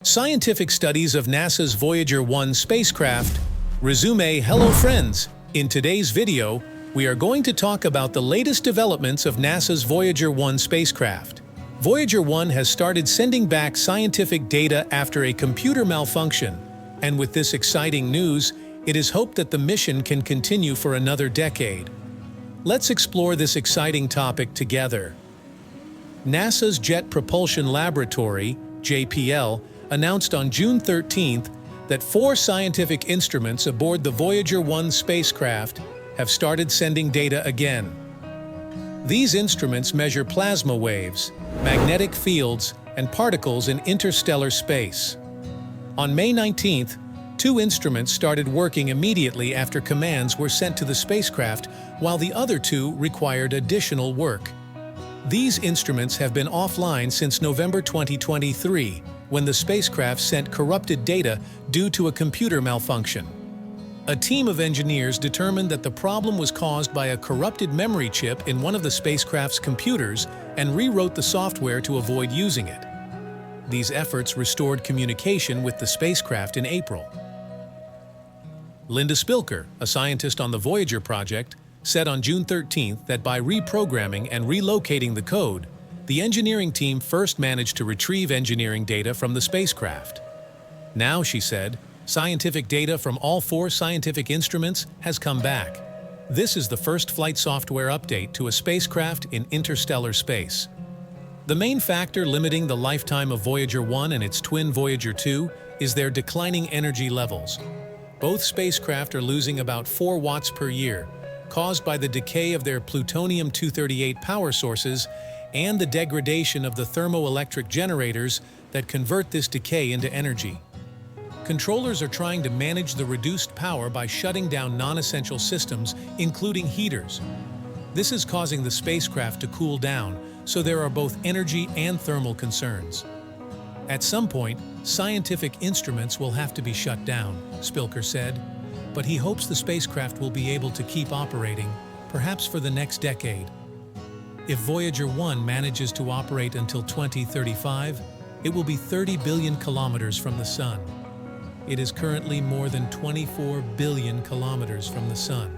Scientific studies of NASA's Voyager 1 spacecraft resume. Hello friends! In today's video, we are going to talk about the latest developments of NASA's Voyager 1 spacecraft. Voyager 1 has started sending back scientific data after a computer malfunction, and with this exciting news, it is hoped that the mission can continue for another decade. Let's explore this exciting topic together. NASA's Jet Propulsion Laboratory, JPL, announced on June 13th that 4 scientific instruments aboard the Voyager 1 spacecraft have started sending data again. These instruments measure plasma waves, magnetic fields, and particles in interstellar space. On May 19th, 2 instruments started working immediately after commands were sent to the spacecraft, while the other 2 required additional work. These instruments have been offline since November 2023, when the spacecraft sent corrupted data due to a computer malfunction. A team of engineers determined that the problem was caused by a corrupted memory chip in one of the spacecraft's computers and rewrote the software to avoid using it. These efforts restored communication with the spacecraft in April. Linda Spilker, a scientist on the Voyager project, said on June 13th that by reprogramming and relocating the code, the engineering team first managed to retrieve engineering data from the spacecraft. Now, she said, scientific data from all 4 scientific instruments has come back. This is the first flight software update to a spacecraft in interstellar space. The main factor limiting the lifetime of Voyager 1 and its twin Voyager 2 is their declining energy levels. Both spacecraft are losing about 4 watts per year, caused by the decay of their plutonium-238 power sources and the degradation of the thermoelectric generators that convert this decay into energy. Controllers are trying to manage the reduced power by shutting down non-essential systems, including heaters. This is causing the spacecraft to cool down, so there are both energy and thermal concerns. At some point, scientific instruments will have to be shut down, Spilker said, but he hopes the spacecraft will be able to keep operating, perhaps for the next decade. If Voyager 1 manages to operate until 2035, it will be 30 billion kilometers from the Sun. It is currently more than 24 billion kilometers from the Sun.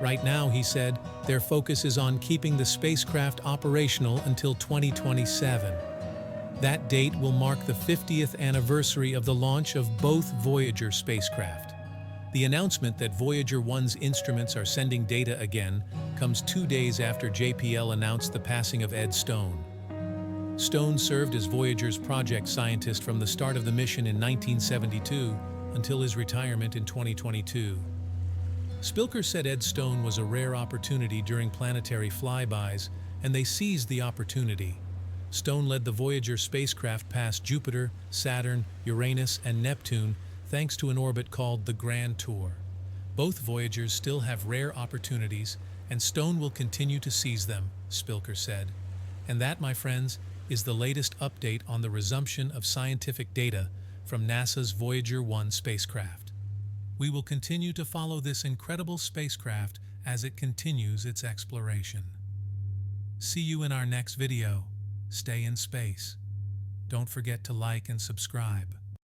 Right now, he said, their focus is on keeping the spacecraft operational until 2027. That date will mark the 50th anniversary of the launch of both Voyager spacecraft. The announcement that Voyager 1's instruments are sending data again comes 2 days after JPL announced the passing of Ed Stone. Stone served as Voyager's project scientist from the start of the mission in 1972 until his retirement in 2022. Spilker said Ed Stone was a rare opportunity during planetary flybys, and they seized the opportunity. Stone led the Voyager spacecraft past Jupiter, Saturn, Uranus, and Neptune thanks to an orbit called the Grand Tour. Both Voyagers still have rare opportunities, and Stone will continue to seize them, Spilker said. And that, my friends, is the latest update on the resumption of scientific data from NASA's Voyager 1 spacecraft. We will continue to follow this incredible spacecraft as it continues its exploration. See you in our next video. Stay in space. Don't forget to like and subscribe.